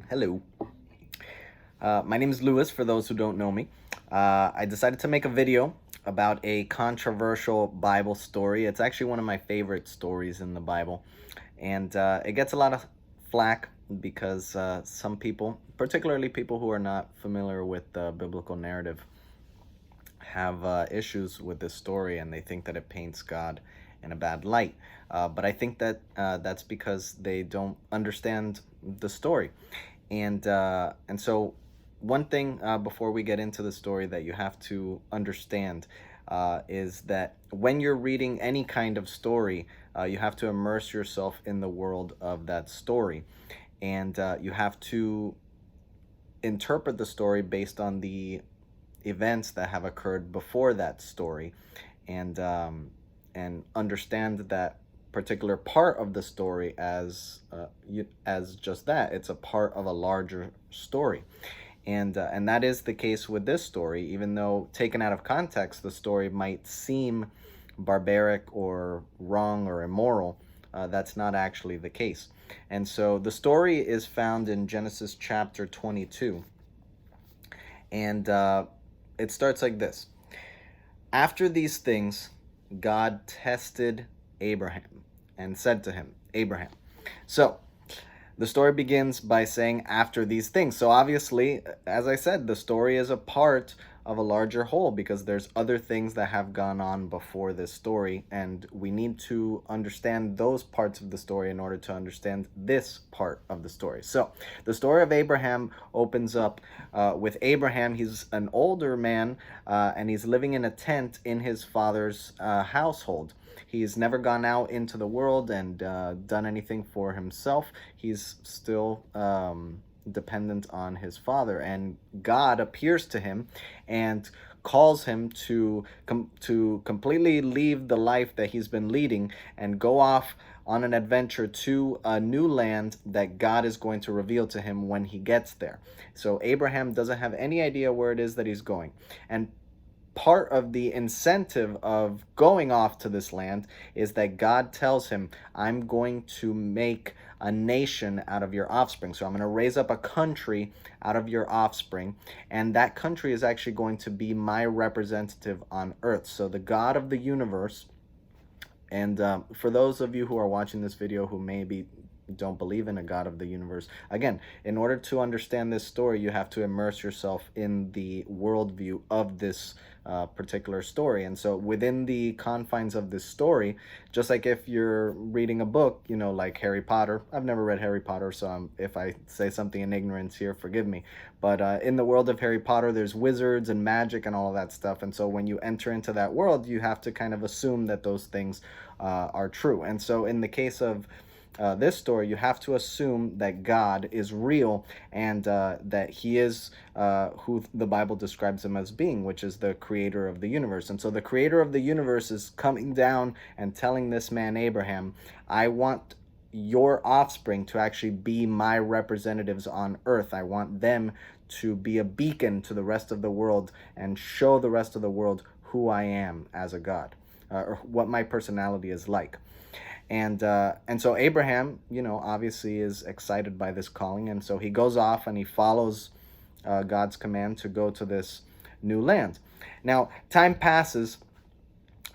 Hello. My name is Lewis, for those who don't know me. I decided to make a video about a controversial Bible story. It's actually one of my favorite stories in the Bible. And it gets a lot of flack because some people, particularly people who are not familiar with the biblical narrative, have issues with this story and they think that it paints God in a bad light. But I think that that's because they don't understand the story. And so one thing before we get into the story that you have to understand is that when you're reading any kind of story, you have to immerse yourself in the world of that story. And you have to interpret the story based on the events that have occurred before that story, and understand that particular part of the story as just that. It's a part of a larger story, and that is the case with this story. Even though taken out of context, the story might seem barbaric or wrong or immoral. That's not actually the case. And so the story is found in Genesis chapter 22, and it starts like this. After these things, God tested Abraham and said to him, Abraham. So the story begins by saying, after these things. So obviously, as I said, the story is a part of a larger whole because there's other things that have gone on before this story, and we need to understand those parts of the story in order to understand this part of the story. So the story of Abraham opens up with Abraham. He's an older man, and he's living in a tent in his father's household. He's never gone out into the world and done anything for himself. He's still dependent on his father, and God appears to him and calls him to completely leave the life that he's been leading and go off on an adventure to a new land that God is going to reveal to him when he gets there. So Abraham doesn't have any idea where it is that he's going. And part of the incentive of going off to this land is that God tells him, I'm going to make a nation out of your offspring. So I'm going to raise up a country out of your offspring, and that country is actually going to be my representative on earth. So the God of the universe, and for those of you who are watching this video who maybe don't believe in a God of the universe, again, in order to understand this story, you have to immerse yourself in the worldview of this particular story. And so within the confines of this story, just like if you're reading a book, like Harry Potter. I've never read Harry Potter, so if I say something in ignorance here, forgive me. But in the world of Harry Potter, there's wizards and magic and all of that stuff. And so when you enter into that world, you have to kind of assume that those things are true. And so in the case of this story, you have to assume that God is real, and that he is who the Bible describes him as being, which is the creator of the universe. And so the creator of the universe is coming down and telling this man, Abraham, I want your offspring to actually be my representatives on earth. I want them to be a beacon to the rest of the world and show the rest of the world who I am as a God, or what my personality is like. And so Abraham, obviously is excited by this calling, and so he goes off and he follows God's command to go to this new land. Now, time passes,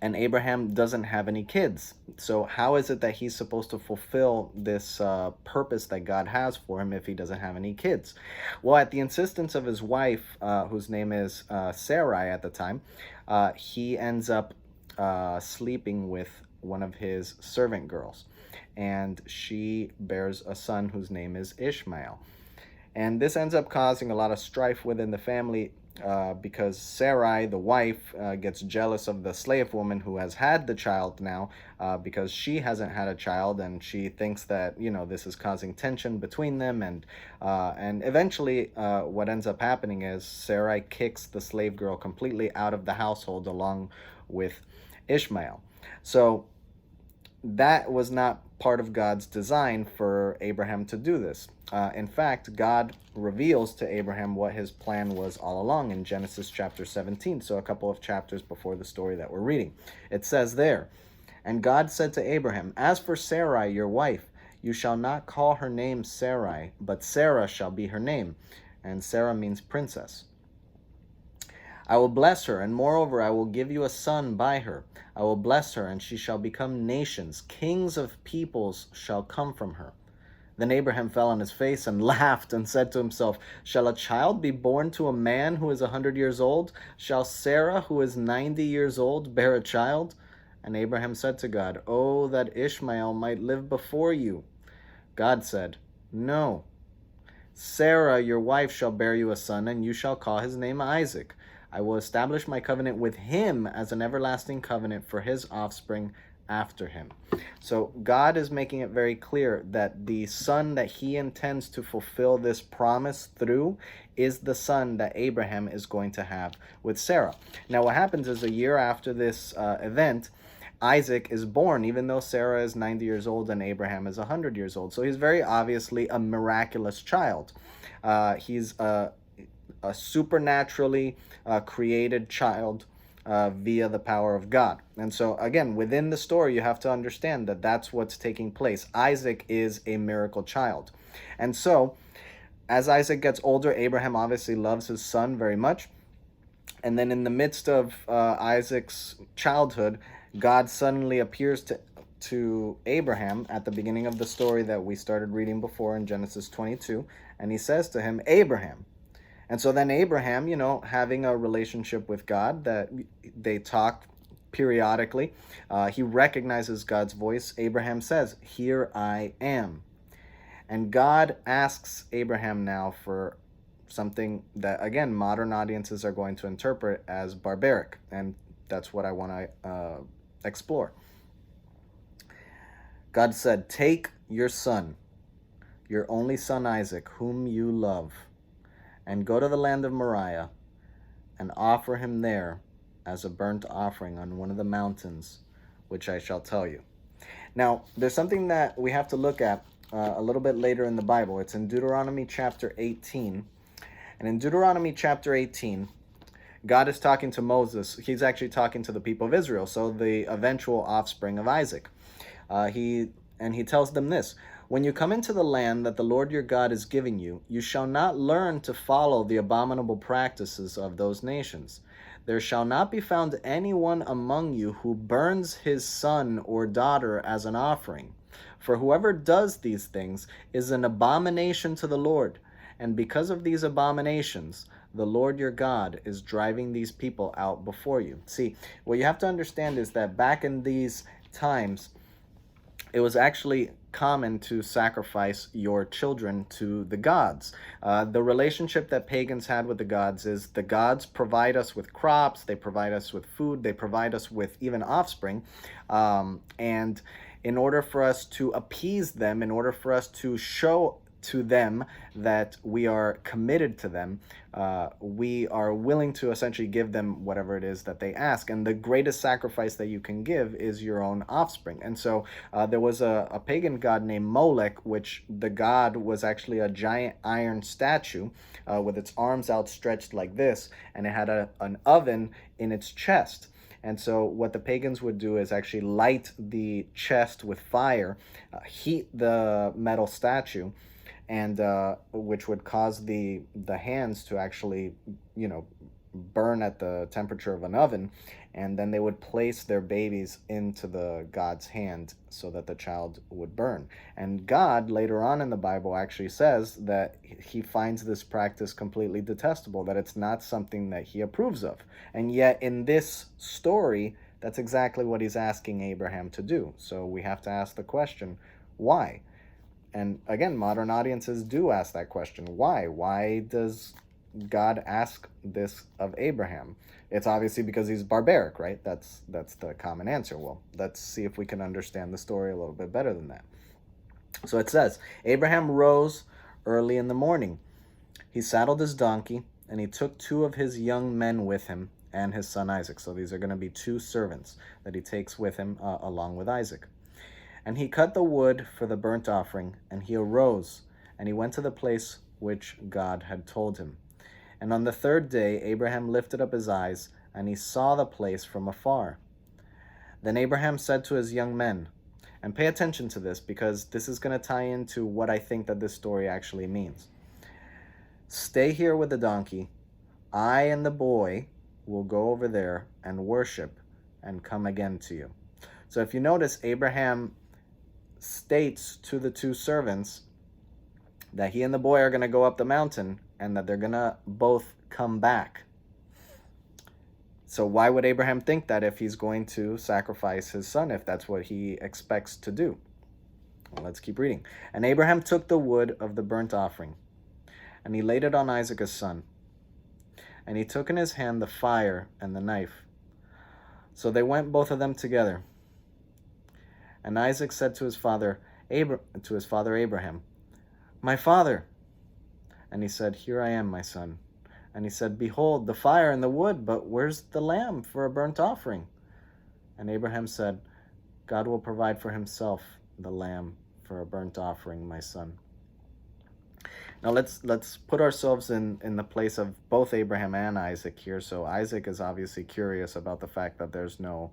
and Abraham doesn't have any kids. So how is it that he's supposed to fulfill this purpose that God has for him if he doesn't have any kids? Well, at the insistence of his wife, whose name is Sarai at the time, he ends up sleeping with one of his servant girls, and she bears a son whose name is Ishmael. And this ends up causing a lot of strife within the family, because Sarai, the wife, gets jealous of the slave woman who has had the child now, because she hasn't had a child, and she thinks that this is causing tension between them, and eventually what ends up happening is Sarai kicks the slave girl completely out of the household along with Ishmael. So that was not part of God's design for Abraham to do this. In fact, God reveals to Abraham what his plan was all along in Genesis chapter 17, so a couple of chapters before the story that we're reading. It says there, and God said to Abraham, as for Sarai, your wife, You shall not call her name Sarai, but Sarah shall be her name. And Sarah means princess. I will bless her, and moreover, I will give you a son by her. I will bless her, and she shall become nations. Kings of peoples shall come from her. Then Abraham fell on his face and laughed and said to himself, Shall a child be born to a man who is 100 years old? Shall Sarah, who is 90 years old, bear a child? And Abraham said to God, Oh, that Ishmael might live before you. God said, No. Sarah, your wife, shall bear you a son, and you shall call his name Isaac. I will establish my covenant with him as an everlasting covenant for his offspring after him. So God is making it very clear that the son that he intends to fulfill this promise through is the son that Abraham is going to have with Sarah. Now what happens is a year after this event, Isaac is born, even though Sarah is 90 years old and Abraham is 100 years old. So he's very obviously a miraculous child. He's a supernaturally created child via the power of God. And so, again, within the story, you have to understand that that's what's taking place. Isaac is a miracle child. And so, as Isaac gets older, Abraham obviously loves his son very much. And then in the midst of Isaac's childhood, God suddenly appears to Abraham at the beginning of the story that we started reading before in Genesis 22. And he says to him, Abraham. And so then Abraham, having a relationship with God that they talk periodically, he recognizes God's voice. Abraham says, Here I am. And God asks Abraham now for something that, again, modern audiences are going to interpret as barbaric. And that's what I want to explore. God said, Take your son, your only son Isaac, whom you love, and go to the land of Moriah and offer him there as a burnt offering on one of the mountains, which I shall tell you. Now, there's something that we have to look at a little bit later in the Bible. It's in Deuteronomy chapter 18. And in Deuteronomy chapter 18, God is talking to Moses. He's actually talking to the people of Israel, so the eventual offspring of Isaac. He tells them this: When you come into the land that the Lord your God is giving you, you shall not learn to follow the abominable practices of those nations. There shall not be found anyone among you who burns his son or daughter as an offering. For whoever does these things is an abomination to the Lord. And because of these abominations, the Lord your God is driving these people out before you. See, what you have to understand is that back in these times, it was actually common to sacrifice your children to the gods. The relationship that pagans had with the gods is the gods provide us with crops, they provide us with food, they provide us with even offspring. And in order for us to appease them, in order for us to show to them that we are committed to them, we are willing to essentially give them whatever it is that they ask. And the greatest sacrifice that you can give is your own offspring. And so there was a pagan god named Molech, which the god was actually a giant iron statue with its arms outstretched like this, and it had an oven in its chest. And so what the pagans would do is actually light the chest with fire, heat the metal statue, and which would cause the hands to actually, burn at the temperature of an oven, and then they would place their babies into the god's hand so that the child would burn. And God, later on in the Bible, actually says that he finds this practice completely detestable, that it's not something that he approves of. And yet in this story, that's exactly what he's asking Abraham to do. So we have to ask the question, why? And again, modern audiences do ask that question. Why? Why does God ask this of Abraham? It's obviously because he's barbaric, right? That's the common answer. Well, let's see if we can understand the story a little bit better than that. So it says, Abraham rose early in the morning. He saddled his donkey, and he took 2 of his young men with him and his son Isaac. So these are going to be 2 servants that he takes with him along with Isaac. And he cut the wood for the burnt offering, and he arose, and he went to the place which God had told him. And on the 3rd day Abraham lifted up his eyes, and he saw the place from afar. Then Abraham said to his young men, And pay attention to this, because this is going to tie into what I think that this story actually means. Stay here with the donkey. I and the boy will go over there and worship and come again to you. So if you notice, Abraham states to the two servants that he and the boy are going to go up the mountain and that they're going to both come back. So why would Abraham think that if he's going to sacrifice his son, if that's what he expects to do? Well, let's keep reading. And Abraham took the wood of the burnt offering, and he laid it on Isaac his son. And he took in his hand the fire and the knife. So they went both of them together. And Isaac said to his father Abraham, "My father." And he said, "Here I am, my son." And he said, "Behold, the fire and the wood, but where's the lamb for a burnt offering?" And Abraham said, "God will provide for himself the lamb for a burnt offering, my son." Now let's put ourselves in the place of both Abraham and Isaac here. So Isaac is obviously curious about the fact that there's no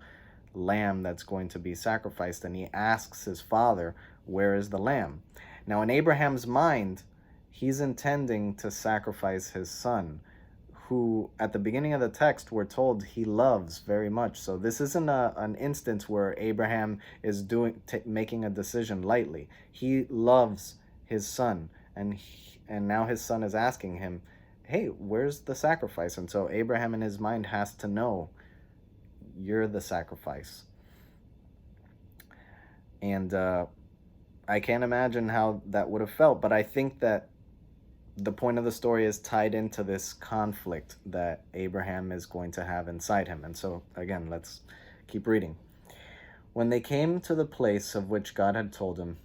lamb that's going to be sacrificed, and he asks his father, "Where is the lamb?" Now in Abraham's mind, he's intending to sacrifice his son, who at the beginning of the text we're told he loves very much. So this isn't an instance where Abraham is making a decision lightly. He loves his son, and now his son is asking him, "Hey, where's the sacrifice?" And so Abraham in his mind has to know, you're the sacrifice. And I can't imagine how that would have felt, but I think that the point of the story is tied into this conflict that Abraham is going to have inside him. And so, again, let's keep reading. When they came to the place of which God had told him,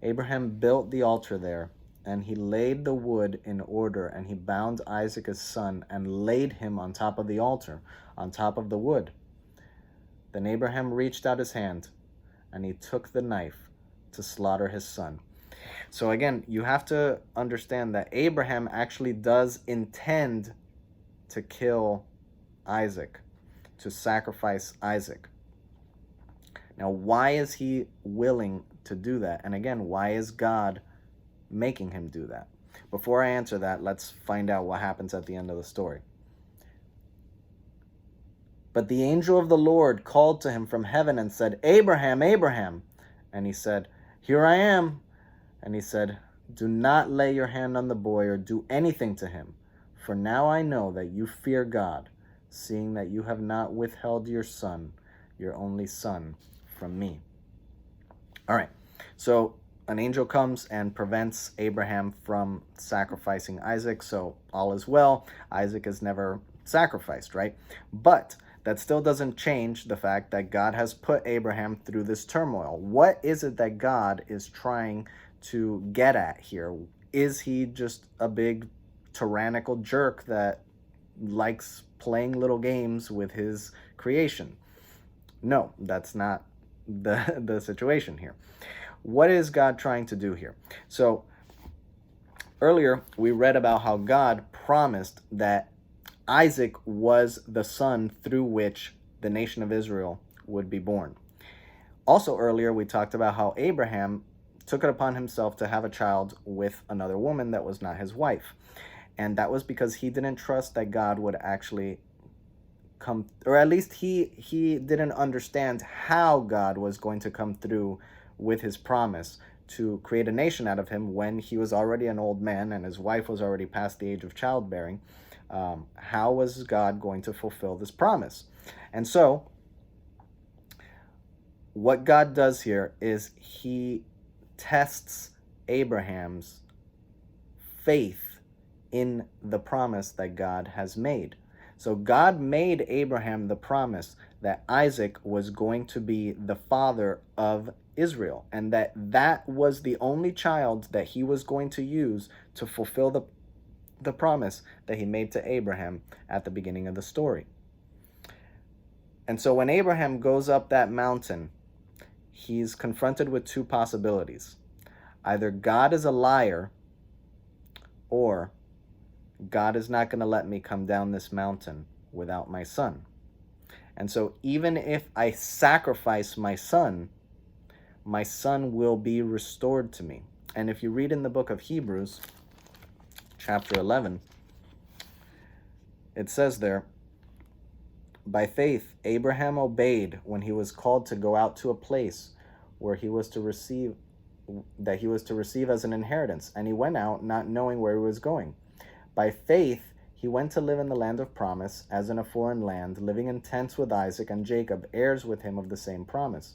Abraham built the altar there, and he laid the wood in order, and he bound Isaac his son and laid him on top of the altar, on top of the wood. Then Abraham reached out his hand, and he took the knife to slaughter his son. So again, you have to understand that Abraham actually does intend to kill Isaac, to sacrifice Isaac. Now, why is he willing to do that? And again, why is God making him do that? Before I answer that, let's find out what happens at the end of the story. But the angel of the Lord called to him from heaven and said, "Abraham, Abraham." And he said, "Here I am." And he said, "Do not lay your hand on the boy or do anything to him, for now I know that you fear God, seeing that you have not withheld your son, your only son, from me." All right, so an angel comes and prevents Abraham from sacrificing Isaac, so all is well. Isaac is never sacrificed, right? But that still doesn't change the fact that God has put Abraham through this turmoil. What is it that God is trying to get at here? Is he just a big tyrannical jerk that likes playing little games with his creation? No, that's not the situation here. What is God trying to do here? So earlier we read about how God promised that Isaac was the son through which the nation of Israel would be born. Also earlier we talked about how Abraham took it upon himself to have a child with another woman that was not his wife. And that was because he didn't trust that God would actually come, or at least he didn't understand how God was going to come through with his promise to create a nation out of him when he was already an old man and his wife was already past the age of childbearing. How was God going to fulfill this promise? And so what God does here is he tests Abraham's faith in the promise that God has made. So God made Abraham the promise that Isaac was going to be the father of Israel, and that was the only child that he was going to use to fulfill the promise that he made to Abraham at the beginning of the story. And so when Abraham goes up that mountain, he's confronted with two possibilities. Either God is a liar, or God is not going to let me come down this mountain without my son. And so even if I sacrifice my son, my son will be restored to me. And if you read in the book of Hebrews, chapter 11, it says there, by faith, Abraham obeyed when he was called to go out to a place where he was to receive as an inheritance, and he went out not knowing where he was going. By faith, he went to live in the land of promise, as in a foreign land, living in tents with Isaac and Jacob, heirs with him of the same promise.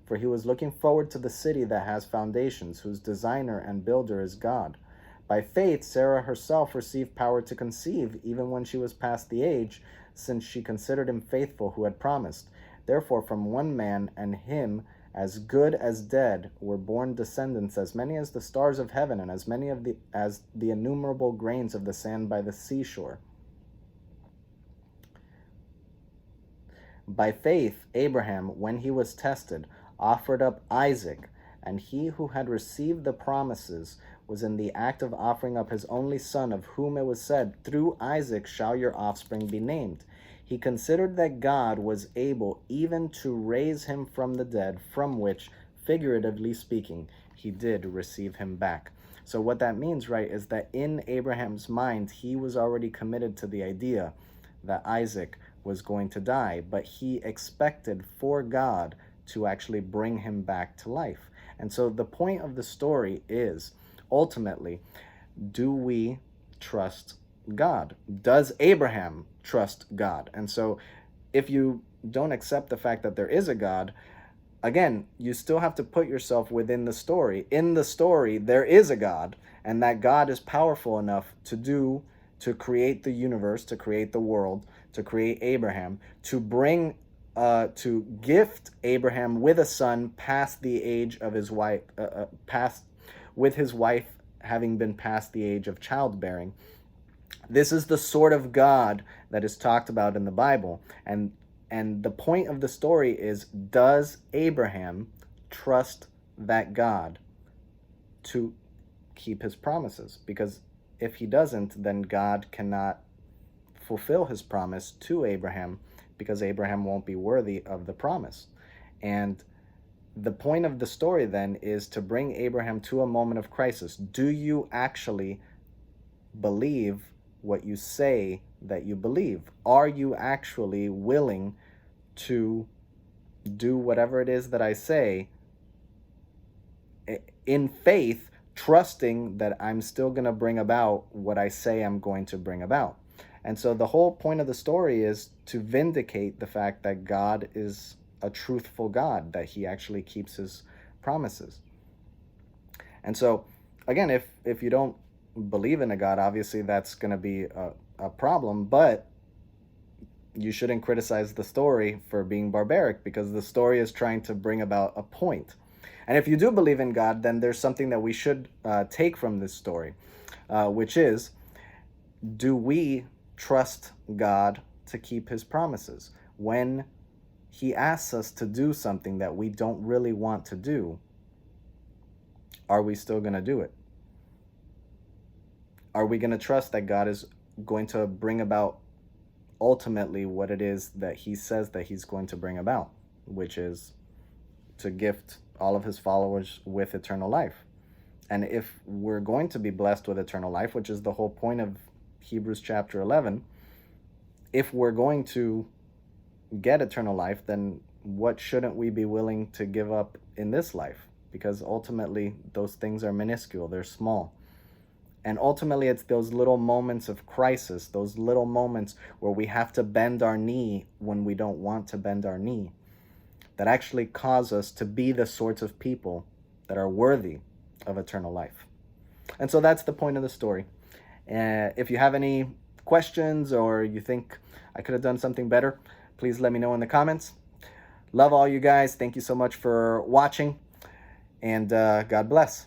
For he was looking forward to the city that has foundations, whose designer and builder is God. By faith, Sarah herself received power to conceive, even when she was past the age, since she considered him faithful who had promised. Therefore, from one man, and him as good as dead, were born descendants as many as the stars of heaven, and as many as the innumerable grains of the sand by the seashore. By faith, Abraham, when he was tested, offered up Isaac, and he who had received the promises was in the act of offering up his only son, of whom it was said, through Isaac shall your offspring be named. He considered that God was able even to raise him from the dead, from which, figuratively speaking, he did receive him back. So what that means, right, is that in Abraham's mind, he was already committed to the idea that Isaac was going to die, but he expected for God to actually bring him back to life. And so the point of the story is, ultimately, do we trust God? Does Abraham trust God? And so if you don't accept the fact that there is a God, again, you still have to put yourself within the story. In the story, there is a God, and that God is powerful enough to create the universe, to create the world, to create Abraham, to gift Abraham with a son past the age of his wife, with his wife having been past the age of childbearing. This is the sort of God that is talked about in the Bible. And the point of the story is, does Abraham trust that God to keep his promises? Because if he doesn't, then God cannot fulfill his promise to Abraham, because Abraham won't be worthy of the promise. And the point of the story then is to bring Abraham to a moment of crisis. Do you actually believe what you say that you believe? Are you actually willing to do whatever it is that I say in faith, trusting that I'm still going to bring about what I say I'm going to bring about? And so the whole point of the story is to vindicate the fact that God is a truthful God, that he actually keeps his promises. And so, again, if you don't believe in a God, obviously that's going to be a problem, but you shouldn't criticize the story for being barbaric, because the story is trying to bring about a point. And if you do believe in God, then there's something that we should take from this story, which is, do we trust God to keep his promises? When he asks us to do something that we don't really want to do, are we still going to do it? Are we going to trust that God is going to bring about ultimately what it is that he says that he's going to bring about, which is to gift all of his followers with eternal life? And if we're going to be blessed with eternal life, which is the whole point of Hebrews chapter 11, if we're going to get eternal life, then what shouldn't we be willing to give up in this life? Because ultimately those things are minuscule, they're small. And ultimately it's those little moments of crisis, those little moments where we have to bend our knee when we don't want to bend our knee, that actually cause us to be the sorts of people that are worthy of eternal life. And so that's the point of the story. If you have any questions, or you think I could have done something better, please let me know in the comments. Love all you guys. Thank you so much for watching, and God bless.